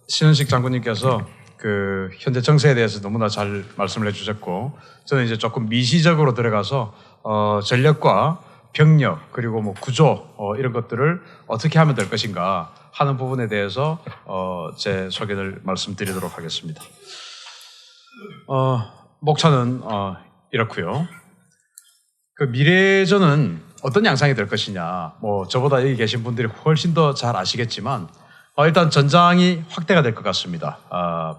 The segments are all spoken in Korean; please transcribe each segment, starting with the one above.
신은식 장군님께서 그 현재 정세에 대해서 너무나 잘 말씀을 해주셨고, 저는 이제 조금 미시적으로 들어가서 전력과 병력 그리고 뭐 구조 이런 것들을 어떻게 하면 될 것인가 하는 부분에 대해서 제 소견을 말씀드리도록 하겠습니다. 목차는 이렇고요. 그 미래전은 어떤 양상이 될 것이냐, 뭐 저보다 여기 계신 분들이 훨씬 더 잘 아시겠지만 일단 전장이 확대가 될 것 같습니다.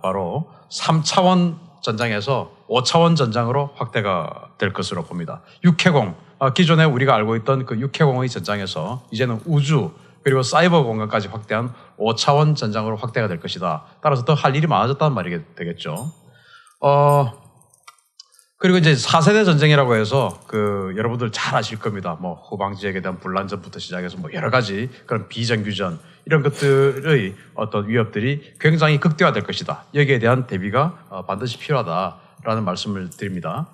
바로 3차원 전장에서 5차원 전장으로 확대가 될 것으로 봅니다. 육해공, 기존에 우리가 알고 있던 그 육해공의 전장에서 이제는 우주 그리고 사이버 공간까지 확대한 5차원 전장으로 확대가 될 것이다. 따라서 더 할 일이 많아졌다는 말이 되겠죠. 그리고 이제 4세대 전쟁이라고 해서 그 여러분들 잘 아실 겁니다. 뭐 후방 지역에 대한 분란전부터 시작해서 뭐 여러 가지 그런 비정규전 이런 것들의 어떤 위협들이 굉장히 극대화될 것이다. 여기에 대한 대비가 반드시 필요하다라는 말씀을 드립니다.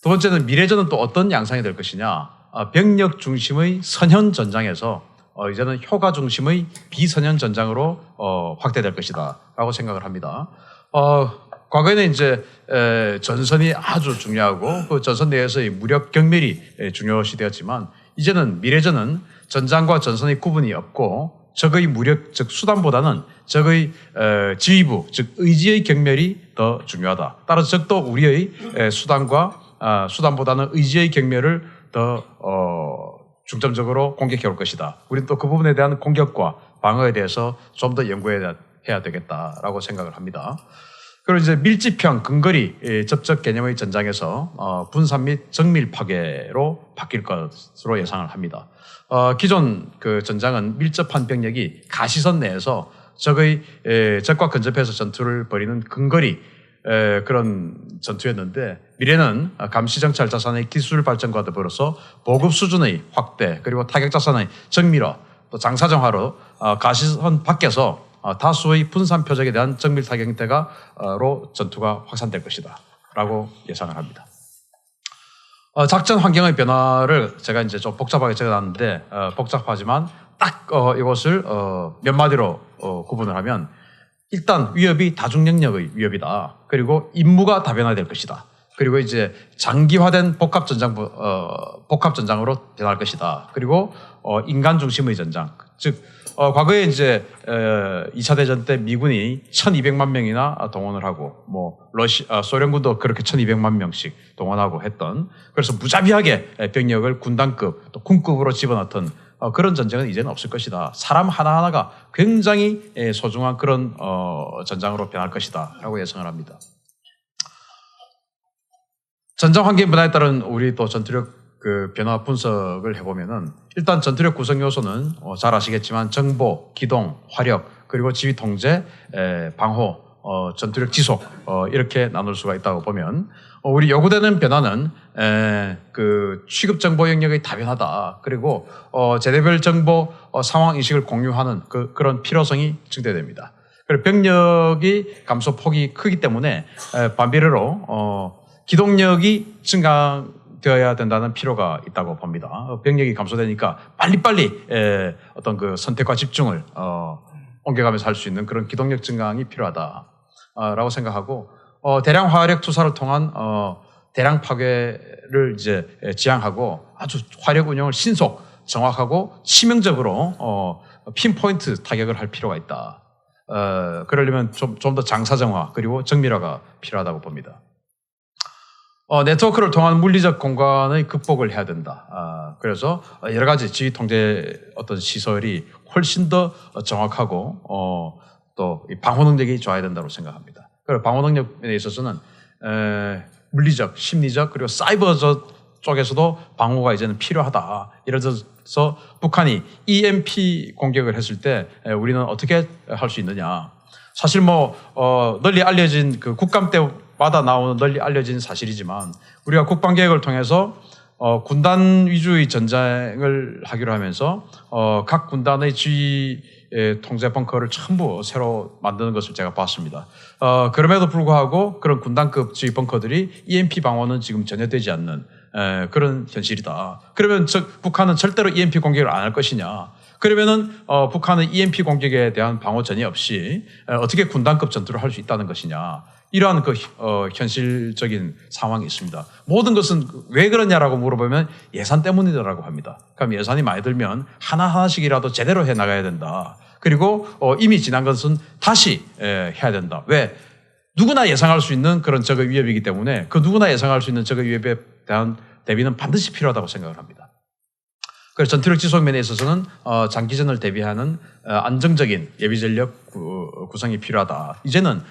두 번째는 미래전은 또 어떤 양상이 될 것이냐. 병력 중심의 선현 전장에서 이제는 효과 중심의 비선현 전장으로 확대될 것이다 라고 생각을 합니다. 과거에는 이제 전선이 아주 중요하고 그 전선 내에서의 무력 경멸이 중요시 되었지만 이제는 미래전은 전장과 전선의 구분이 없고 적의 무력 즉 수단보다는 적의 지휘부 즉 의지의 경멸이 더 중요하다. 따라서 적도 우리의 수단보다는 의지의 경멸을 더 중점적으로 공격해 올 것이다. 우리는 또 그 부분에 대한 공격과 방어에 대해서 좀 더 연구해야 되겠다라고 생각을 합니다. 그리고 이제 밀집형 근거리 접촉 개념의 전장에서 분산 및 정밀 파괴로 바뀔 것으로 예상을 합니다. 기존 그 전장은 밀접한 병력이 가시선 내에서 적과 근접해서 전투를 벌이는 근거리 그런 전투였는데 미래는 감시정찰 자산의 기술 발전과 더불어서 보급 수준의 확대 그리고 타격 자산의 정밀화 또 장사정화로 가시선 밖에서 다수의 분산 표적에 대한 정밀 타격 형태로 전투가 확산될 것이다 라고 예상을 합니다. 작전 환경의 변화를 제가 이제 좀 복잡하게 적어놨는데 복잡하지만 딱 이것을 몇 마디로 구분을 하면 일단 위협이 다중영역의 위협이다. 그리고 임무가 다변화될 것이다. 그리고 이제 장기화된 복합 전장으로 변할 것이다. 그리고 인간 중심의 전장, 즉 과거에 이제 2차 대전 때 미군이 1,200만 명이나 동원을 하고 뭐 소련군도 그렇게 1,200만 명씩 동원하고 했던 그래서 무자비하게 병력을 군단급 또 군급으로 집어넣던 그런 전쟁은 이제는 없을 것이다. 사람 하나하나가 굉장히 소중한 그런 전장으로 변할 것이다 라고 예상을 합니다. 전장 환경 변화에 따른 우리 또 전투력 그 변화 분석을 해보면은 일단 전투력 구성 요소는 잘 아시겠지만 정보, 기동, 화력, 그리고 지휘 통제, 방호, 전투력 지속 이렇게 나눌 수가 있다고 보면 우리 요구되는 변화는 그 취급 정보 영역의 다변화다. 그리고 제대별 정보 상황 인식을 공유하는 그런 필요성이 증대됩니다. 그리고 병력이 감소 폭이 크기 때문에 반비례로 기동력이 증강되어야 된다는 필요가 있다고 봅니다. 병력이 감소되니까 빨리빨리 어떤 그 선택과 집중을 옮겨가면서 할 수 있는 그런 기동력 증강이 필요하다라고 생각하고 대량 화력 투사를 통한 대량 파괴를 이제 지향하고 아주 화력 운영을 신속, 정확하고 치명적으로 핀포인트 타격을 할 필요가 있다. 그러려면 좀 더 장사정화 그리고 정밀화가 필요하다고 봅니다. 네트워크를 통한 물리적 공간의 극복을 해야 된다. 그래서 여러 가지 지휘 통제 어떤 시설이 훨씬 더 정확하고 또 방호 능력이 좋아야 된다고 생각합니다. 그리고 방호 능력에 있어서는 물리적, 심리적 그리고 사이버 쪽에서도 방호가 이제는 필요하다. 예를 들어서 북한이 EMP 공격을 했을 때 우리는 어떻게 할 수 있느냐. 사실 뭐 널리 알려진 그 국감 때마다 나오는 널리 알려진 사실이지만 우리가 국방계획을 통해서 군단 위주의 전쟁을 하기로 하면서 각 군단의 지휘 통제 벙커를 전부 새로 만드는 것을 제가 봤습니다. 그럼에도 불구하고 그런 군단급 지휘 벙커들이 EMP 방어는 지금 전혀 되지 않는 그런 현실이다. 그러면 북한은 절대로 EMP 공격을 안 할 것이냐. 그러면은 북한은 EMP 공격에 대한 방어 전이 없이 어떻게 군단급 전투를 할 수 있다는 것이냐. 이러한 현실적인 상황이 있습니다. 모든 것은 왜 그러냐라고 물어보면 예산 때문이라고 합니다. 그럼 예산이 많이 들면 하나하나씩이라도 제대로 해 나가야 된다. 그리고 이미 지난 것은 다시 해야 된다. 왜? 누구나 예상할 수 있는 그런 적의 위협이기 때문에 그 누구나 예상할 수 있는 적의 위협에 대한 대비는 반드시 필요하다고 생각을 합니다. 그래서 전투력 지속면에 있어서는 장기전을 대비하는 안정적인 예비전력 구성이 필요하다. 이제는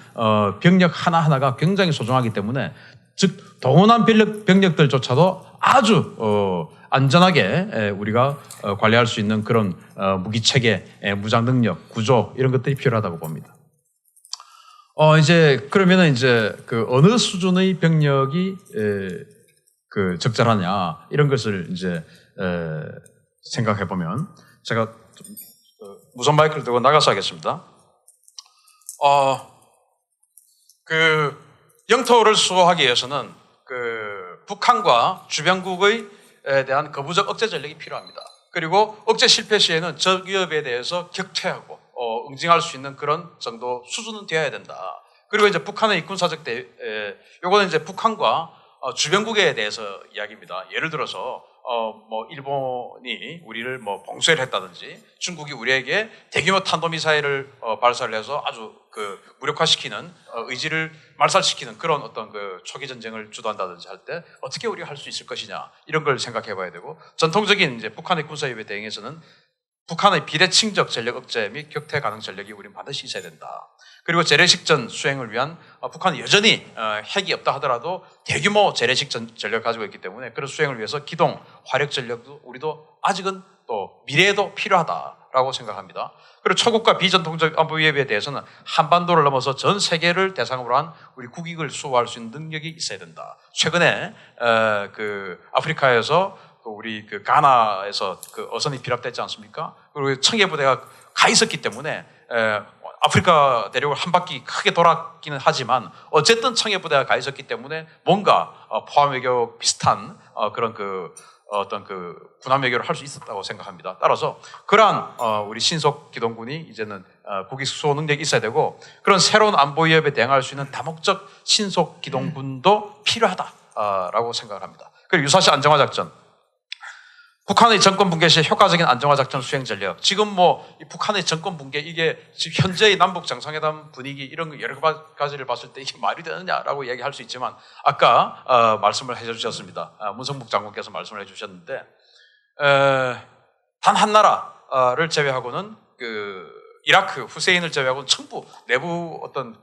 병력 하나하나가 굉장히 소중하기 때문에 즉 동원한 병력들조차도 아주 안전하게 우리가 관리할 수 있는 그런 무기체계, 무장 능력, 구조 이런 것들이 필요하다고 봅니다. 이제 그러면은 이제 그 어느 수준의 병력이 적절하냐 이런 것을 이제 생각해 보면 제가 무선 마이크를 들고 나가서 하겠습니다. 영토를 수호하기 위해서는 북한과 주변국에 대한 거부적 억제 전력이 필요합니다. 그리고 억제 실패 시에는 적 위협에 대해서 격퇴하고 응징할 수 있는 그런 정도 수준은 되어야 된다. 그리고 이제 북한의 군사적 요거는 이제 북한과 주변국에 대해서 이야기입니다. 예를 들어서 일본이 우리를 봉쇄를 했다든지 중국이 우리에게 대규모 탄도미사일을 발사를 해서 아주 무력화시키는 의지를 말살시키는 그런 어떤 초기 전쟁을 주도한다든지 할 때 어떻게 우리가 할 수 있을 것이냐 이런 걸 생각해 봐야 되고 전통적인 이제 북한의 군사협에 대응해서는 북한의 비대칭적 전력 억제 및 격퇴 가능 전력이 우리는 반드시 있어야 된다. 그리고 재래식전 수행을 위한 북한은 여전히 핵이 없다 하더라도 대규모 재래식 전력을 가지고 있기 때문에 그런 수행을 위해서 기동, 화력 전력도 우리도 아직은 또 미래에도 필요하다라고 생각합니다. 그리고 초국가 비전통적 안보 위협에 대해서는 한반도를 넘어서 전 세계를 대상으로 한 우리 국익을 수호할 수 있는 능력이 있어야 된다. 최근에 아프리카에서 우리 가나에서 어선이 비랍됐지 않습니까? 그리고 청해부대가 가 있었기 때문에 아프리카 대륙을 한 바퀴 크게 돌았기는 하지만 어쨌든 청해부대가 가 있었기 때문에 뭔가 포함외교 비슷한 그런 어떤 군함 외교를 할 수 있었다고 생각합니다. 따라서 그러한 우리 신속 기동군이 이제는 국익 수호 능력이 있어야 되고 그런 새로운 안보 위협에 대응할 수 있는 다목적 신속 기동군도 필요하다라고 생각을 합니다. 그리고 유사시 안정화 작전. 북한의 정권 붕괴 시 효과적인 안정화 작전 수행 전력. 지금 이 북한의 정권 붕괴 이게 지금 현재의 남북 정상회담 분위기 이런 거 여러 가지를 봤을 때 이게 말이 되느냐라고 얘기할 수 있지만 아까 말씀을 해주셨습니다. 문성국 장군께서 말씀을 해주셨는데 단 한 나라를 제외하고는 이라크 후세인을 제외하고는 전부 내부 어떤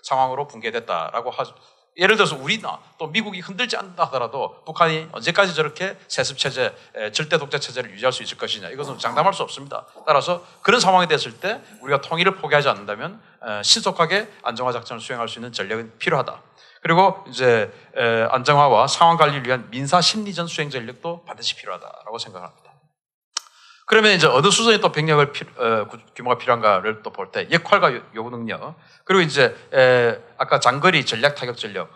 상황으로 붕괴됐다라고 하죠. 예를 들어서 우리나 또 미국이 흔들지 않는다 하더라도 북한이 언제까지 저렇게 세습체제, 절대 독재 체제를 유지할 수 있을 것이냐 이것은 장담할 수 없습니다. 따라서 그런 상황이 됐을 때 우리가 통일을 포기하지 않는다면 신속하게 안정화 작전을 수행할 수 있는 전력은 필요하다. 그리고 이제 안정화와 상황 관리를 위한 민사 심리전 수행 전력도 반드시 필요하다라고 생각합니다. 그러면 이제 어느 수준의 또 병력을 규모가 필요한가를 또 볼 때 역할과 요구 능력 그리고 이제 아까 장거리 전략 타격 전력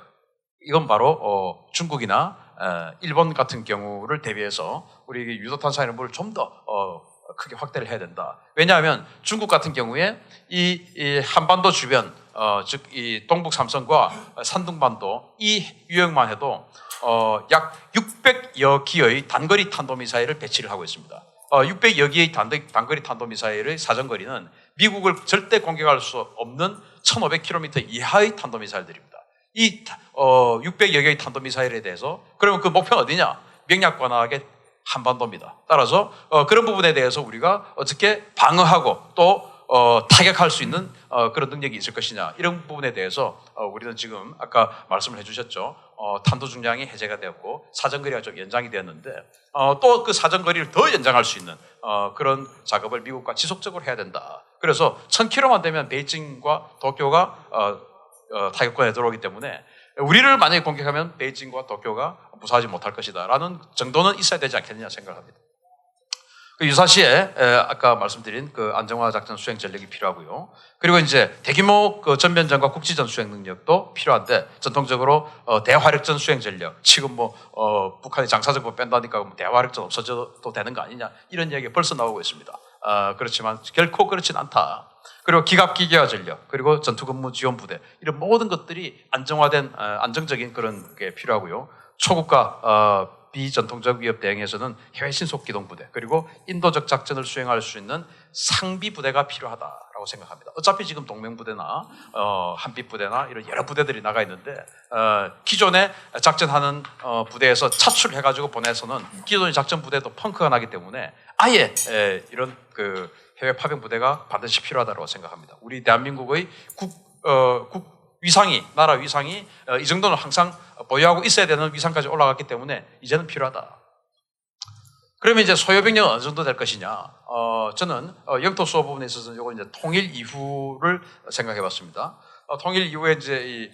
이건 바로 중국이나 일본 같은 경우를 대비해서 우리 유도탄 사이렌물을 좀 더 크게 확대를 해야 된다. 왜냐하면 중국 같은 경우에 이 한반도 주변 즉 이 동북 삼성과 산둥반도 이 유역만 해도 약 600여 기의 단거리 탄도미사일을 배치를 하고 있습니다. 600여 기의 단거리 탄도미사일의 사정거리는 미국을 절대 공격할 수 없는 1500km 이하의 탄도미사일들입니다. 이 600여 개의 탄도미사일에 대해서 그러면 그 목표는 어디냐? 명약관하게 한반도입니다. 따라서 그런 부분에 대해서 우리가 어떻게 방어하고 또 타격할 수 있는 그런 능력이 있을 것이냐 이런 부분에 대해서 우리는 지금 아까 말씀을 해주셨죠. 탄도 중량이 해제가 되었고 사정거리가 좀 연장이 되었는데 또 그 사정거리를 더 연장할 수 있는 그런 작업을 미국과 지속적으로 해야 된다. 그래서 1000km만 되면 베이징과 도쿄가 타격권에 들어오기 때문에 우리를 만약에 공격하면 베이징과 도쿄가 무사하지 못할 것이다 라는 정도는 있어야 되지 않겠느냐 생각합니다. 유사시에 아까 말씀드린 안정화 작전 수행 전력이 필요하고요. 그리고 이제 대규모 전면전과 국지전 수행 능력도 필요한데 전통적으로 대화력전 수행 전력 지금 북한이 장사정권 뺀다니까 대화력전 없어져도 되는 거 아니냐 이런 얘기가 벌써 나오고 있습니다. 그렇지만 결코 그렇진 않다. 그리고 기갑기계화 전력, 그리고 전투근무 지원부대 이런 모든 것들이 안정화된 안정적인 그런 게 필요하고요. 초국가 비전통적 위협 대응에서는 해외 신속기동부대 그리고 인도적 작전을 수행할 수 있는 상비부대가 필요하다라고 생각합니다. 어차피 지금 동맹부대나 한빛부대나 이런 여러 부대들이 나가 있는데 기존에 작전하는 부대에서 차출해가지고 보내서는 기존의 작전 부대도 펑크가 나기 때문에 아예 이런 그 해외 파병 부대가 반드시 필요하다고 생각합니다. 우리 대한민국의 위상이, 나라 위상이 이 정도는 항상 보유하고 있어야 되는 위상까지 올라갔기 때문에 이제는 필요하다. 그러면 이제 소요병력은 어느 정도 될 것이냐? 저는 영토 수호 부분에 있어서는 이거 이제 통일 이후를 생각해 봤습니다. 통일 이후에 이제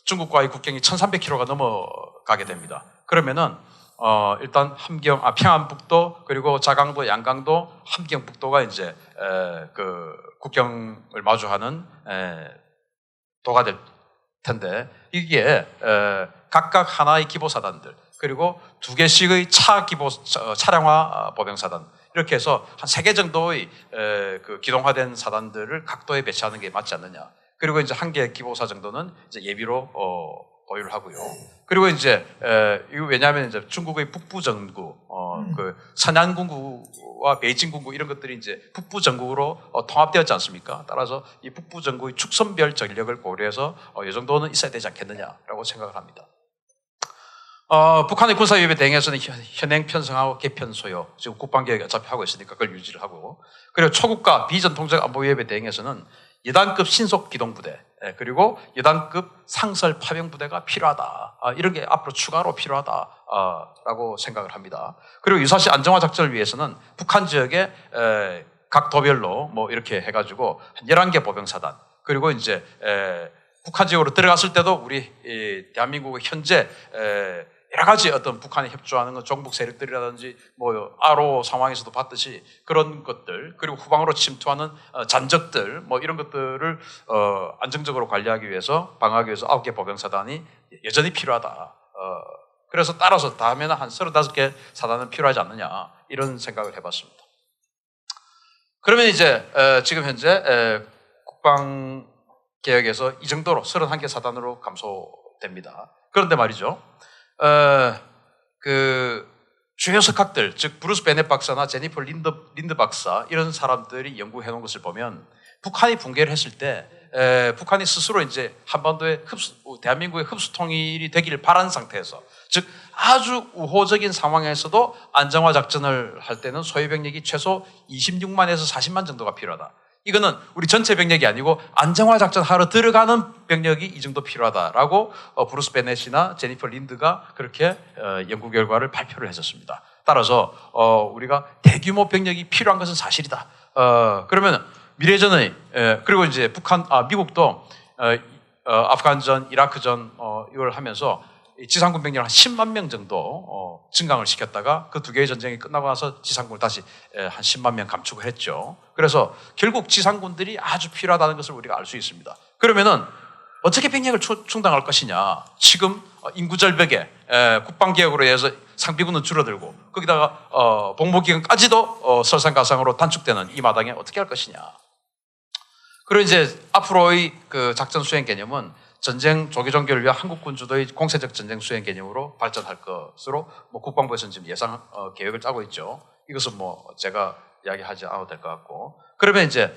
중국과의 국경이 1,300km가 넘어가게 됩니다. 그러면은 일단 평안북도 그리고 자강도, 양강도, 함경북도가 이제 그 국경을 마주하는 도가 될 텐데 이게 각각 하나의 기보사단들 그리고 2개씩의 차량화 보병사단 이렇게 해서 한 3개 정도의 그 기동화된 사단들을 각도에 배치하는 게 맞지 않느냐. 그리고 이제 1개 기보사 정도는 이제 예비로 보유를 하고요. 그리고 이제 이거 왜냐하면 이제 중국의 북부 전구, 그 선양 군구와 베이징 군구 이런 것들이 이제 북부 전국으로 통합되었지 않습니까? 따라서 이 북부 전국의 축선별 전력을 고려해서 이 정도는 있어야 되지 않겠느냐라고 생각을 합니다. 북한의 군사 위협에 대응해서는 현행 편성하고 개편 소요, 지금 국방개혁 어차피 하고 있으니까 그걸 유지를 하고, 그리고 초국가 비전통적 안보 위협에 대응해서는 여단급 신속 기동부대 그리고 여단급 상설 파병부대가 필요하다. 이런 게 앞으로 추가로 필요하다라고 생각을 합니다. 그리고 유사시 안정화 작전을 위해서는 북한 지역에 각 도별로 뭐 이렇게 해가지고 한 11개 보병사단 그리고 이제 북한 지역으로 들어갔을 때도 우리 대한민국의 현재 여러 가지 어떤 북한에 협조하는 건 종북 세력들이라든지 뭐 아로 상황에서도 봤듯이 그런 것들 그리고 후방으로 침투하는 잔적들 뭐 이런 것들을 안정적으로 관리하기 위해서 방어하기 위해서 9개 보병사단이 여전히 필요하다. 그래서 따라서 다음에는 한 35개 사단은 필요하지 않느냐 이런 생각을 해봤습니다. 그러면 이제 지금 현재 국방 개혁에서 이 정도로 31개 사단으로 감소됩니다. 그런데 말이죠. 그 주요 석학들, 즉 브루스 베넷 박사나 제니퍼 린드 박사 이런 사람들이 연구해 놓은 것을 보면 북한이 붕괴를 했을 때 북한이 스스로 이제 한반도의 대한민국의 흡수 통일이 되기를 바란 상태에서, 즉 아주 우호적인 상황에서도 안정화 작전을 할 때는 소요병력이 최소 26만에서 40만 정도가 필요하다. 이거는 우리 전체 병력이 아니고 안정화 작전 하러 들어가는 병력이 이 정도 필요하다라고 브루스 베넷이나 제니퍼 린드가 그렇게 연구 결과를 발표를 했었습니다. 따라서 우리가 대규모 병력이 필요한 것은 사실이다. 그러면 미래전의 그리고 이제 미국도 아프간전, 이라크전 이걸 하면서 지상군 병력을 한 10만 명 정도 증강을 시켰다가 그 2개의 전쟁이 끝나고 나서 지상군을 다시 한 10만 명 감축을 했죠. 그래서 결국 지상군들이 아주 필요하다는 것을 우리가 알 수 있습니다. 그러면은 어떻게 병력을 충당할 것이냐. 지금 인구 절벽에 국방개혁으로 해서 상비군은 줄어들고 거기다가 복무기간까지도 설상가상으로 단축되는 이 마당에 어떻게 할 것이냐. 그리고 이제 앞으로의 그 작전 수행 개념은 전쟁 조기 종결을 위한 한국군 주도의 공세적 전쟁 수행 개념으로 발전할 것으로 국방부에서는 지금 예상 계획을 짜고 있죠. 이것은 제가 이야기하지 않아도 될 것 같고, 그러면 이제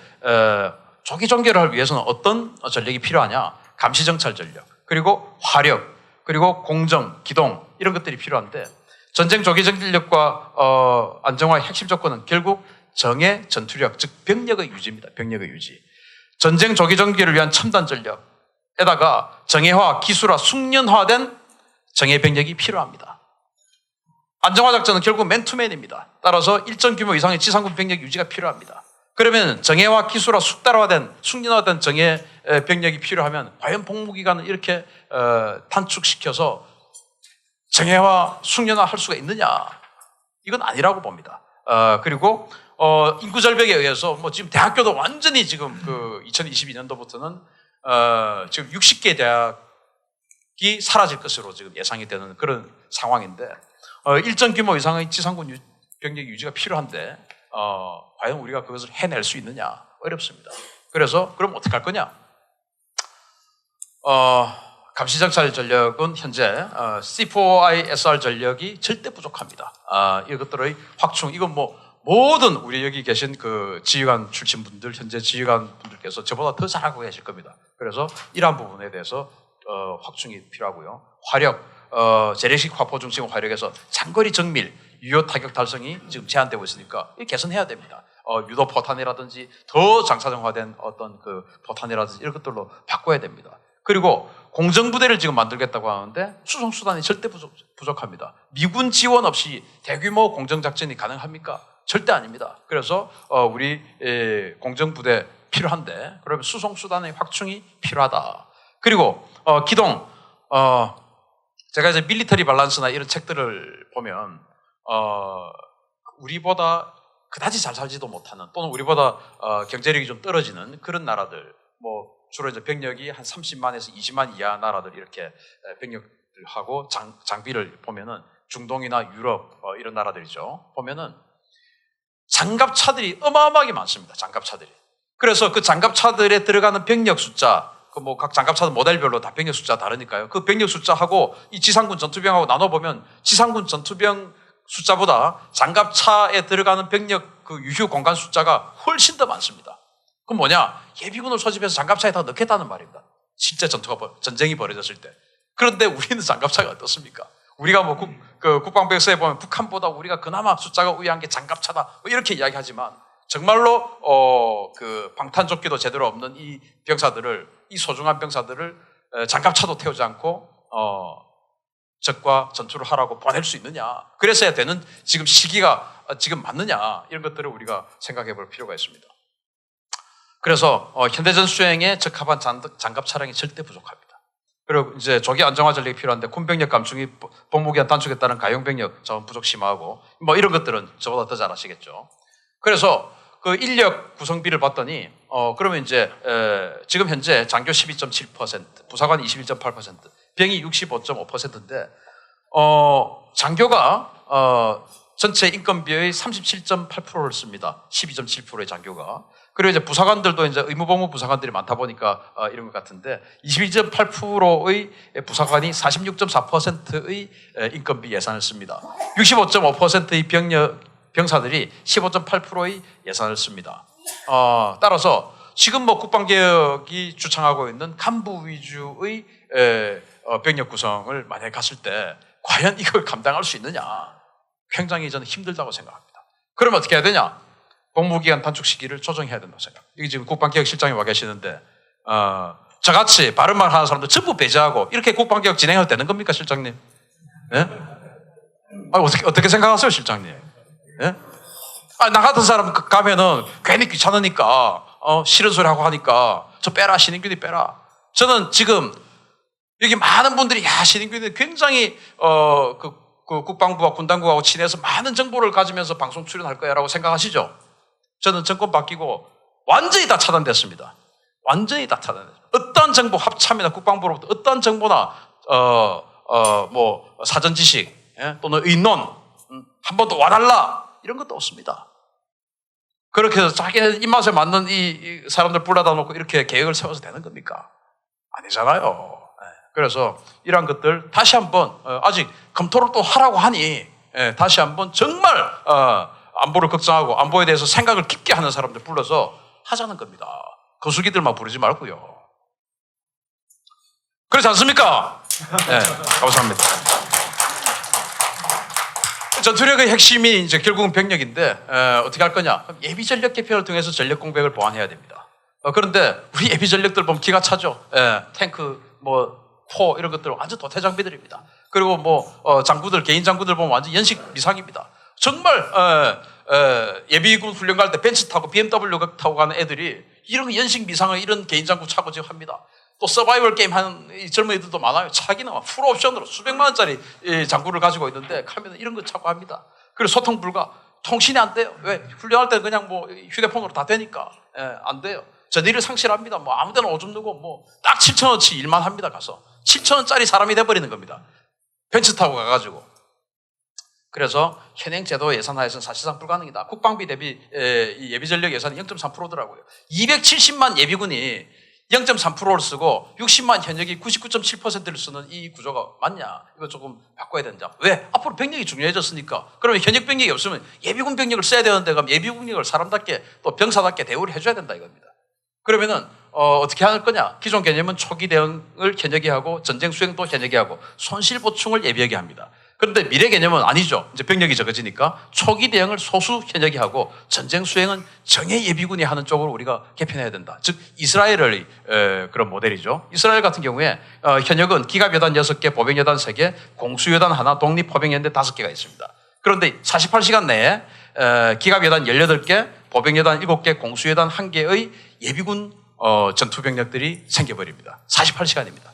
조기 종결을 위해서는 어떤 전력이 필요하냐? 감시 정찰 전력, 그리고 화력, 그리고 공정, 기동 이런 것들이 필요한데 전쟁 조기 전력과 안정화의 핵심 조건은 결국 정예 전투력, 즉 병력의 유지입니다. 병력의 유지. 전쟁 조기 종결을 위한 첨단 전력 에다가 정예화, 기술화, 숙련화된 정예 병력이 필요합니다. 안정화 작전은 결국 맨투맨입니다. 따라서 일정 규모 이상의 지상군 병력 유지가 필요합니다. 그러면 정예화, 기술화, 숙련화된 정예 병력이 필요하면 과연 복무기간을 이렇게 단축시켜서 정예화, 숙련화 할 수가 있느냐? 이건 아니라고 봅니다. 그리고 인구 절벽에 의해서 지금 대학교도 완전히 지금 2022년도부터는 지금 60개 대학이 사라질 것으로 지금 예상이 되는 그런 상황인데 일정 규모 이상의 지상군 병력 유지가 필요한데 과연 우리가 그것을 해낼 수 있느냐? 어렵습니다. 그래서 그럼 어떻게 할 거냐? 감시정찰 전력은 현재 C4ISR 전력이 절대 부족합니다. 이것들의 확충, 이건 뭐 모든 우리 여기 계신 그 지휘관 출신 분들, 현재 지휘관 분들께서 저보다 더 잘하고 계실 겁니다. 그래서 이러한 부분에 대해서 확충이 필요하고요. 화력, 재래식 화포 중심 화력에서 장거리 정밀, 유효 타격 달성이 지금 제한되고 있으니까 개선해야 됩니다. 유도 포탄이라든지 더 장사정화된 어떤 그 포탄이라든지 이런 것들로 바꿔야 됩니다. 그리고 공정부대를 지금 만들겠다고 하는데 수송수단이 절대 부족합니다. 미군 지원 없이 대규모 공정작전이 가능합니까? 절대 아닙니다. 그래서 우리 공정부대 필요한데 그러면 수송수단의 확충이 필요하다. 그리고 기동, 제가 이제 밀리터리 밸런스나 이런 책들을 보면 우리보다 그다지 잘 살지도 못하는 또는 우리보다 경제력이 좀 떨어지는 그런 나라들, 뭐 주로 이제 병력이 한 30만에서 20만 이하 나라들 이렇게 병력들하고 장비를 보면은 중동이나 유럽 이런 나라들이죠. 보면은 장갑차들이 어마어마하게 많습니다. 장갑차들이. 그래서 그 장갑차들에 들어가는 병력 숫자, 그 뭐 각 장갑차들 모델별로 다 병력 숫자 다르니까요. 그 병력 숫자하고 이 지상군 전투병하고 나눠보면 지상군 전투병 숫자보다 장갑차에 들어가는 병력 그 유휴 공간 숫자가 훨씬 더 많습니다. 그럼 뭐냐? 예비군을 소집해서 장갑차에 다 넣겠다는 말입니다. 실제 전쟁이 벌어졌을 때. 그런데 우리는 장갑차가 어떻습니까? 우리가 뭐 국방백서에 보면 북한보다 우리가 그나마 숫자가 우위한 게 장갑차다. 뭐 이렇게 이야기하지만 정말로 그 방탄조끼도 제대로 없는 이 병사들을, 이 소중한 병사들을 장갑차도 태우지 않고 적과 전투를 하라고 보낼 수 있느냐? 그래서야 되는 지금 시기가 지금 맞느냐? 이런 것들을 우리가 생각해 볼 필요가 있습니다. 그래서 현대전 수행에 적합한 장갑 차량이 절대 부족합니다. 그리고 이제 조기 안정화 전력이 필요한데 군병력 감축이 복무기한 단축에 따른 가용병력 자원 부족 심화하고 뭐 이런 것들은 저보다 더 잘 아시겠죠. 그래서 그 인력 구성비를 봤더니 그러면 이제 지금 현재 장교 12.7%, 부사관 21.8%, 병이 65.5%인데 장교가 전체 인건비의 37.8%를 씁니다. 12.7%의 장교가. 그리고 이제 부사관들도 이제 의무복무 부사관들이 많다 보니까 이런 것 같은데 22.8%의 부사관이 46.4%의 인건비 예산을 씁니다. 65.5%의 병사들이 15.8%의 예산을 씁니다. 따라서 지금 뭐 국방개혁이 주창하고 있는 간부 위주의 병력 구성을 만약에 갔을 때 과연 이걸 감당할 수 있느냐? 굉장히 저는 힘들다고 생각합니다. 그러면 어떻게 해야 되냐? 복무기간 단축 시기를 조정해야 된다고 생각합니다. 이게 지금 국방개혁실장이 와 계시는데 저같이 바른말 하는 사람들 전부 배제하고 이렇게 국방개혁 진행해도 되는 겁니까, 실장님? 예? 어떻게 생각하세요, 실장님? 예? 나 같은 사람 가면은 괜히 귀찮으니까 싫은 소리 하고 하니까 저 빼라, 신인균이 빼라. 저는 지금 여기 많은 분들이 신인균이 굉장히 그 국방부와 군당국하고 친해서 많은 정보를 가지면서 방송 출연할 거야 라고 생각하시죠? 저는 정권 바뀌고 완전히 다 차단됐습니다. 완전히 다 차단됐습니다. 어떠한 정보, 합참이나 국방부로부터 어떠한 정보나 뭐 사전 지식 또는 의논 한 번 더 와달라 이런 것도 없습니다. 그렇게 해서 자기 입맛에 맞는 이 사람들 불러다 놓고 이렇게 계획을 세워서 되는 겁니까? 아니잖아요. 그래서 이러한 것들 다시 한번 아직 검토를 또 하라고 하니 다시 한번 정말 안보를 걱정하고 안보에 대해서 생각을 깊게 하는 사람들 불러서 하자는 겁니다. 거수기들만 부르지 말고요. 그렇지 않습니까? 네, 감사합니다. 전투력의 핵심이 이제 결국은 병력인데 어떻게 할 거냐? 예비 전력 개편을 통해서 전력 공백을 보완해야 됩니다. 그런데 우리 예비 전력들 보면 기가 차죠. 탱크, 포 이런 것들 완전 도태 장비들입니다. 그리고 장구들, 개인 장구들 보면 완전 연식 미상입니다. 정말 예비군 훈련 갈 때 벤츠 타고 BMW 타고 가는 애들이 이런 연식 미상의 이런 개인 장구 차고 지금 합니다. 또 서바이벌 게임 하는 젊은 애들도 많아요. 차기는 풀 옵션으로 수백만 원짜리 장구를 가지고 있는데 가면 이런 거 차고 합니다. 그리고 소통 불가. 통신이 안 돼요. 왜? 훈련할 때 그냥 휴대폰으로 다 되니까 안 돼요. 저들을 상실합니다. 아무데나 오줌 누고 딱 7,000원치 일만 합니다. 가서 7,000원짜리 사람이 돼버리는 겁니다. 벤츠 타고 가가지고. 그래서 현행 제도 예산하에서는 사실상 불가능이다. 국방비 대비 이 예비전력 예산이 0.3%더라고요. 270만 예비군이 0.3%를 쓰고 60만 현역이 99.7%를 쓰는 이 구조가 맞냐? 이거 조금 바꿔야 된다. 왜? 앞으로 병력이 중요해졌으니까. 그러면 현역 병력이 없으면 예비군 병력을 써야 되는데 그럼 예비군 병력을 사람답게 또 병사답게 대우를 해줘야 된다 이겁니다. 그러면은 어떻게 할 거냐? 기존 개념은 초기 대응을 현역이 하고 전쟁 수행도 현역이 하고 손실 보충을 예비역이 합니다. 그런데 미래 개념은 아니죠. 이제 병력이 적어지니까 초기 대응을 소수 현역이 하고 전쟁 수행은 정예 예비군이 하는 쪽으로 우리가 개편해야 된다. 즉 이스라엘의 그런 모델이죠. 이스라엘 같은 경우에 현역은 기갑여단 6개, 보병여단 3개, 공수여단 하나, 독립포병연대 5개가 있습니다. 그런데 48시간 내에 기갑여단 18개, 보병여단 7개, 공수여단 1개의 예비군 전투병력들이 생겨버립니다. 48시간입니다.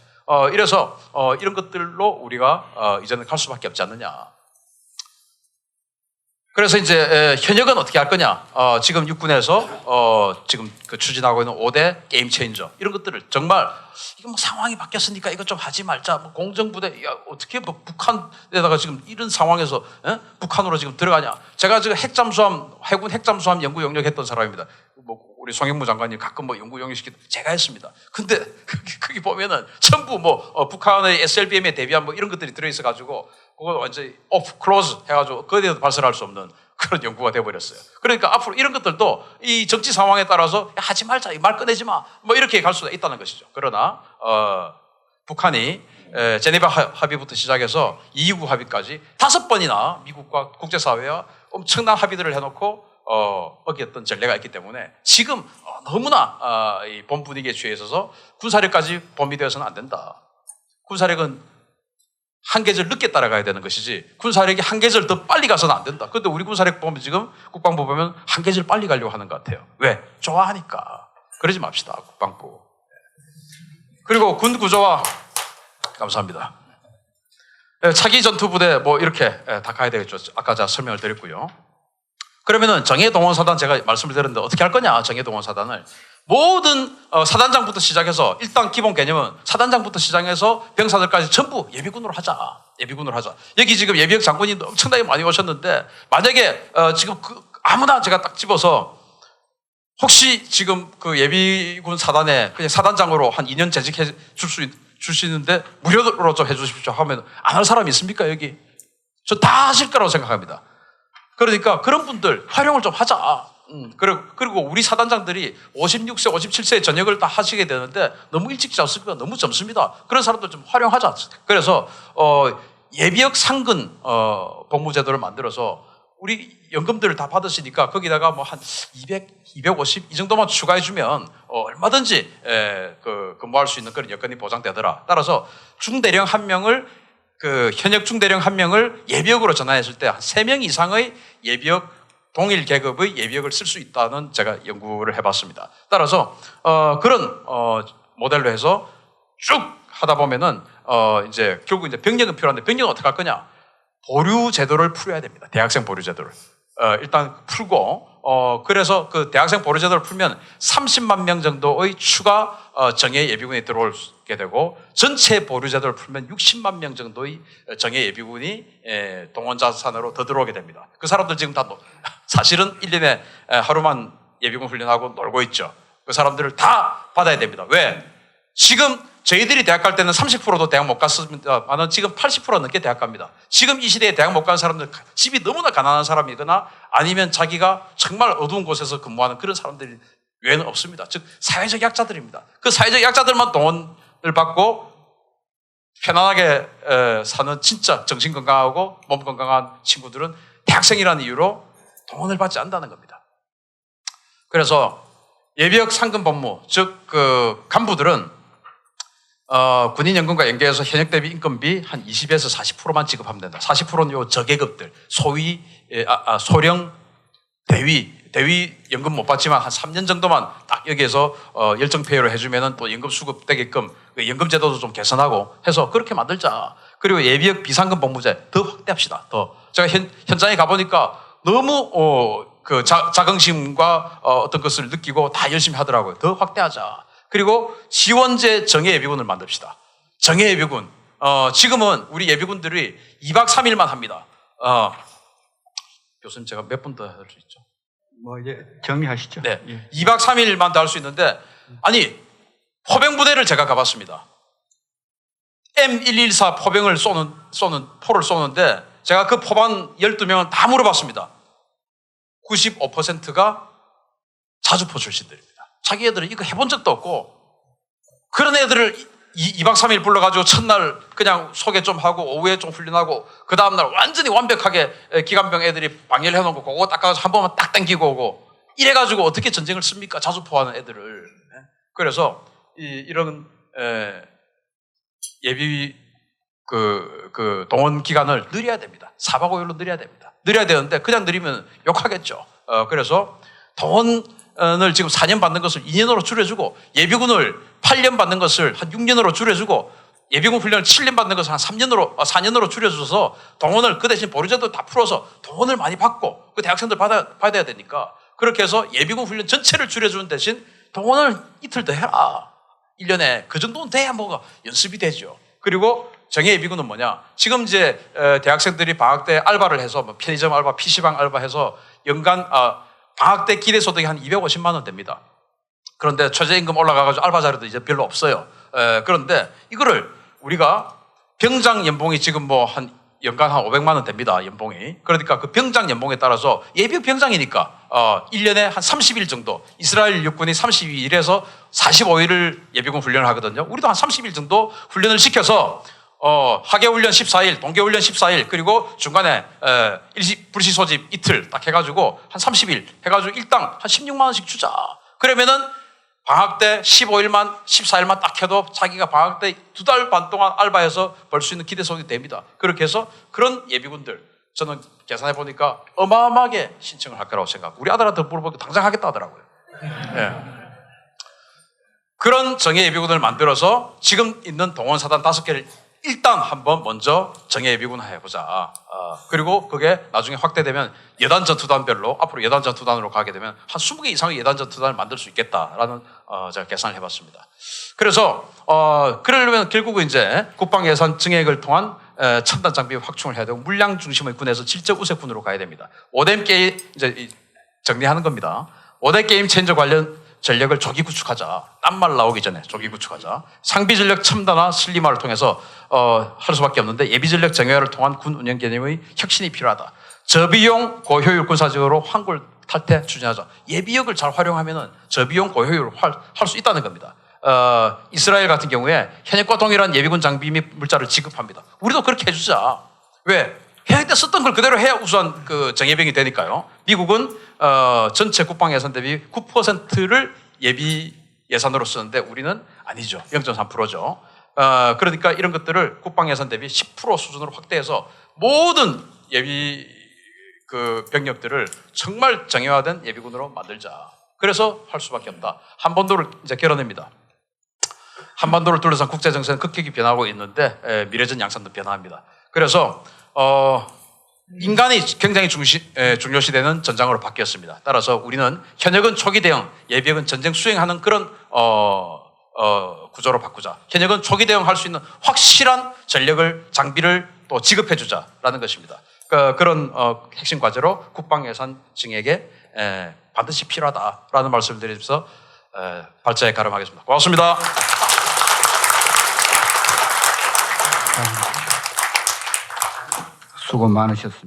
이래서 이런 것들로 우리가 이제는 갈 수밖에 없지 않느냐. 그래서 이제 현역은 어떻게 할 거냐. 지금 육군에서 지금 그 추진하고 있는 5대 게임 체인저 이런 것들을 정말 이거 뭐 상황이 바뀌었으니까 이거 좀 하지 말자. 뭐 공정부대 야, 어떻게 뭐 북한에다가 지금 이런 상황에서 북한으로 지금 들어가냐. 제가 지금 핵잠수함 해군 핵잠수함 연구 용역했던 사람입니다. 뭐 우리 송영무 장관님 가끔 뭐 연구 용역시키도 제가 했습니다. 근데 거기 보면은 전부 뭐 북한의 SLBM에 대비한 뭐 이런 것들이 들어있어 가지고 그거 완전히 오프 클로즈 해가지고 그에 대해서 발설할 수 없는 그런 연구가 돼버렸어요. 그러니까 앞으로 이런 것들도 이 정치 상황에 따라서 하지 말자, 말 꺼내지 마, 뭐 이렇게 갈 수가 있다는 것이죠. 그러나 북한이 제네바 합의부터 시작해서 229 합의까지 5번이나 미국과 국제사회와 엄청난 합의들을 해놓고 어겼던 전례가 있기 때문에 지금 너무나 이 본 분위기에 취해 있어서 군사력까지 범위되어서는 안 된다. 군사력은 한 계절 늦게 따라가야 되는 것이지 군사력이 한 계절 더 빨리 가서는 안 된다. 그런데 우리 군사력 보면 지금 국방부 보면 한 계절 빨리 가려고 하는 것 같아요. 왜? 좋아하니까. 그러지 맙시다. 국방부. 그리고 군 구조와 감사합니다. 차기 전투부대 뭐 이렇게 다 가야 되겠죠. 아까 제가 설명을 드렸고요. 그러면은 정예동원사단 제가 말씀을 드렸는데 어떻게 할 거냐. 정예동원사단을 모든 사단장부터 시작해서 일단 기본 개념은 사단장부터 시작해서 병사들까지 전부 예비군으로 하자. 예비군으로 하자. 여기 지금 예비역 장군이 엄청나게 많이 오셨는데 만약에 지금 아무나 제가 딱 집어서 혹시 지금 그 예비군 사단에 그냥 사단장으로 한 2년 재직해 줄 수 있는데 무료로 좀 해주십시오 하면 안 할 사람이 있습니까 여기? 저 다 하실 거라고 생각합니다. 그러니까 그런 분들 활용을 좀 하자. 그리고 우리 사단장들이 56세, 57세에 전역을 다 하시게 되는데 너무 일찍 잡습니까? 너무 젊습니다. 그런 사람들 좀 활용하자. 그래서 예비역 상근 복무제도를 만들어서 우리 연금들을 다 받으시니까 거기다가 뭐 한 200, 250 이 정도만 추가해주면 얼마든지 근무할 수 있는 그런 여건이 보장되더라. 따라서 중대령 한 명을 현역 중대령 한 명을 예비역으로 전환했을 때 한 3명 이상의 예비역 동일 계급의 예비역을 쓸 수 있다는 제가 연구를 해봤습니다. 따라서 그런 모델로 해서 쭉 하다 보면은 이제 결국 이제 병력은 필요한데 병력은 어떻게 할 거냐? 보류 제도를 풀어야 됩니다. 대학생 보류 제도를 일단 풀고 그래서 그 대학생 보류 제도를 풀면 30만 명 정도의 추가 정예 예비군이 들어오게 되고 전체 보류 제도를 풀면 60만 명 정도의 정예 예비군이 동원자산으로 더 들어오게 됩니다. 그 사람들 지금 다 사실은 1년에 하루만 예비군 훈련하고 놀고 있죠. 그 사람들을 다 받아야 됩니다. 왜? 지금 저희들이 대학 갈 때는 30%도 대학 못 갔습니다만 지금 80% 넘게 대학 갑니다. 지금 이 시대에 대학 못 가는 사람들 집이 너무나 가난한 사람이거나 아니면 자기가 정말 어두운 곳에서 근무하는 그런 사람들이 외에는 없습니다. 즉 사회적 약자들입니다. 그 사회적 약자들만 동원을 받고 편안하게 사는 진짜 정신 건강하고 몸 건강한 친구들은 대학생이라는 이유로 동원을 받지 않는다는 겁니다. 그래서 예비역 상근 법무 즉 그 간부들은 군인연금과 연계해서 현역 대비 인건비 한 20에서 40%만 지급하면 된다. 40%는 요 저계급들, 소위, 소령, 대위 연금 못 받지만 한 3년 정도만 딱 여기에서 열정페이를 해주면은 또 연금 수급되게끔 연금 제도도 좀 개선하고 해서 그렇게 만들자. 그리고 예비역 비상금 복무제 더 확대합시다. 더. 제가 현장에 가보니까 너무 그 자긍심과 어떤 것을 느끼고 다 열심히 하더라고요. 더 확대하자. 그리고 지원제 정예 예비군을 만듭시다. 정예 예비군. 지금은 우리 예비군들이 2박 3일만 합니다. 교수님 제가 몇 분 더 할 수 있죠? 뭐 이제 정리하시죠. 네. 예. 2박 3일만 더 할 수 있는데, 아니, 포병 부대를 제가 가봤습니다. M114 포병을 포를 쏘는데, 제가 그 포반 12명을 다 물어봤습니다. 95%가 자주포 출신들입니다. 자기 애들은 이거 해본 적도 없고, 그런 애들을 2박 3일 불러가지고 첫날 그냥 소개 좀 하고 오후에 좀 훈련하고 그 다음날 완전히 완벽하게 기관병 애들이 방해를 해놓고 그거 닦아서 한 번만 딱 당기고 오고 이래가지고 어떻게 전쟁을 씁니까? 자주포하는 애들을. 그래서 이런 예비 동원 기간을 늘려야 됩니다. 4박 5일로 늘려야 됩니다. 늘려야 되는데 그냥 늘리면 욕하겠죠. 그래서 동원을 지금 4년 받는 것을 2년으로 줄여주고 예비군을 8년 받는 것을 한 6년으로 줄여주고 예비군 훈련을 7년 받는 것을 한 4년으로 줄여줘서 동원을 그 대신 보류제도 다 풀어서 동원을 많이 받고 그 대학생들 받아야 되니까 그렇게 해서 예비군 훈련 전체를 줄여주는 대신 동원을 이틀 더 해라. 1년에 그 정도는 돼야 뭐가 연습이 되죠. 그리고 정예 예비군은 뭐냐? 지금 이제 대학생들이 방학 때 알바를 해서 뭐 편의점 알바, PC방 알바 해서 연간 방학 때 기대 소득이 한 250만 원 됩니다. 그런데 최저임금 올라가가지고 알바 자리도 이제 별로 없어요. 그런데 이거를 우리가 병장 연봉이 지금 뭐 한 연간 한 500만 원 됩니다. 연봉이. 그러니까 그 병장 연봉에 따라서 예비 병장이니까 1년에 한 30일 정도 이스라엘 육군이 32일에서 45일을 예비군 훈련을 하거든요. 우리도 한 30일 정도 훈련을 시켜서 하계훈련 14일, 동계훈련 14일, 그리고 중간에 불시 소집 이틀 딱 해가지고 한 30일 해가지고 일당 한 16만 원씩 주자. 그러면은 방학 때 15일만, 14일만 딱 해도 자기가 방학 때 2달 반 동안 알바해서 벌 수 있는 기대 소득이 됩니다. 그렇게 해서 그런 예비군들 저는 계산해 보니까 어마어마하게 신청을 할 거라고 생각하고 우리 아들한테 물어보니까 당장 하겠다 하더라고요. 네. 그런 정예 예비군을 만들어서 지금 있는 동원사단 5개를 일단 한번 먼저 정예 예비군 해보자. 그리고 그게 나중에 확대되면 예단 전투단별로 앞으로 예단 전투단으로 가게 되면 한 20개 이상의 예단 전투단을 만들 수 있겠다라는 제가 계산을 해봤습니다. 그래서 그러려면 결국은 이제 국방 예산 증액을 통한 첨단 장비 확충을 해야 되고 물량 중심의 군에서 질적 우세군으로 가야 됩니다. 5대 게임 이제 정리하는 겁니다. 5대 게임 체인저 관련 전력을 조기 구축하자. 딴 말 나오기 전에 조기 구축하자. 상비 전력 첨단화 슬림화를 통해서 할 수밖에 없는데 예비 전력 정예화를 통한 군 운영 개념의 혁신이 필요하다. 저비용 고효율 군사적으로 환골 탈퇴 추진하자. 예비역을 잘 활용하면은 저비용 고효율 할 수 있다는 겁니다. 이스라엘 같은 경우에 현역과 동일한 예비군 장비 및 물자를 지급합니다. 우리도 그렇게 해주자. 왜? 해야 때 썼던 걸 그대로 해야 우수한 그 정예병이 되니까요. 미국은 전체 국방 예산 대비 9%를 예비 예산으로 쓰는데 우리는 아니죠. 0.3%죠. 그러니까 이런 것들을 국방 예산 대비 10% 수준으로 확대해서 모든 예비 그 병력들을 정말 정예화된 예비군으로 만들자. 그래서 할 수밖에 없다. 한반도를 이제 결어냅니다. 한반도를 둘러싼 국제 정세는 급격히 변하고 있는데 미래전 양상도 변화합니다. 그래서 인간이 굉장히 중요시되는 전장으로 바뀌었습니다. 따라서 우리는 현역은 초기 대응, 예비역은 전쟁 수행하는 그런 구조로 바꾸자. 현역은 초기 대응할 수 있는 확실한 전력을 장비를 또 지급해주자라는 것입니다. 그런 핵심 과제로 국방 예산 증액에 반드시 필요하다라는 말씀을 드리면서 발제에 가름하겠습니다. 고맙습니다. 수고 많으셨습니다.